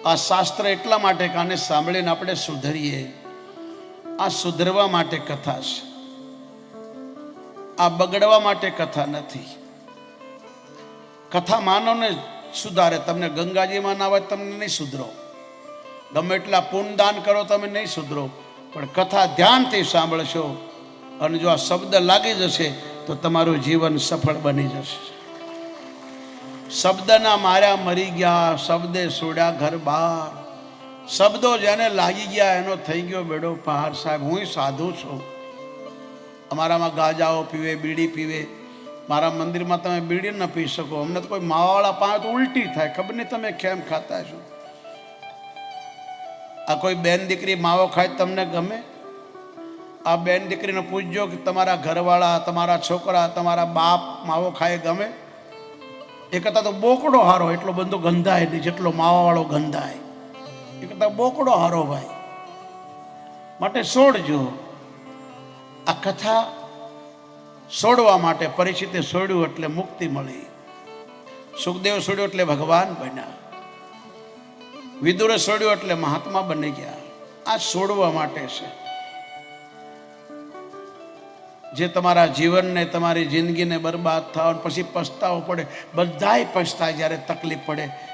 આ શાસ્ત્ર એટલા માટે કે આને સાંભળીને આપણે સુધરીએ. આ સુધરવા માટે કથા છે, આ બગડવા માટે કથા નથી. કથા માનવને સુધારે. તમને ગંગાજીમાં ના આવે તમને નહીં સુધરો, ગમે એટલા પુણ્ય દાન કરો તમે નહીં સુધરો, પણ કથા ધ્યાનથી સાંભળશો અને જો આ શબ્દ લાગી જશે તો તમારું જીવન સફળ બની જશે. શબ્દના માર્યા મરી ગયા, શબ્દે છોડ્યા ઘર બહાર. શબ્દો જેને લાગી ગયા એનો થઈ ગયો બેડો પાર. સાહેબ હું સાધુ છું, અમારામાં ગાજાઓ પીવે, બીડી પીવે. મારા મંદિરમાં તમે બીડી ન પી શકો. અમને તો કોઈ માવાવાળા પાવે તો ઉલટી થાય. ખબર નહીં તમે કેમ ખાતા છો. આ કોઈ બેન દીકરી માવો ખાય તમને ગમે? આ બેન દીકરીને પૂછજો કે તમારા ઘરવાળા, તમારા છોકરા, તમારા બાપ માવો ખાય ગમે? એ કરતાં તો બોકડો હારો, એટલો બધો ગંધાય નહીં જેટલો માવાવાળો ગંધાય. એ કરતાં બોકડો હારો ભાઈ. માટે છોડજો. આ કથા છોડવા માટે પરિસ્થિતિ છોડ્યું એટલે મુક્તિ મળી. સુખદેવ છોડ્યું એટલે ભગવાન બન્યા. વિદુરે છોડ્યું એટલે મહાત્મા બની ગયા. આ છોડવા માટે છે. જે તમારા જીવનને, તમારી જિંદગીને બરબાદ થાવ પછી પછતાવો પડે. બધાય પછતાય જ્યારે તકલીફ પડે.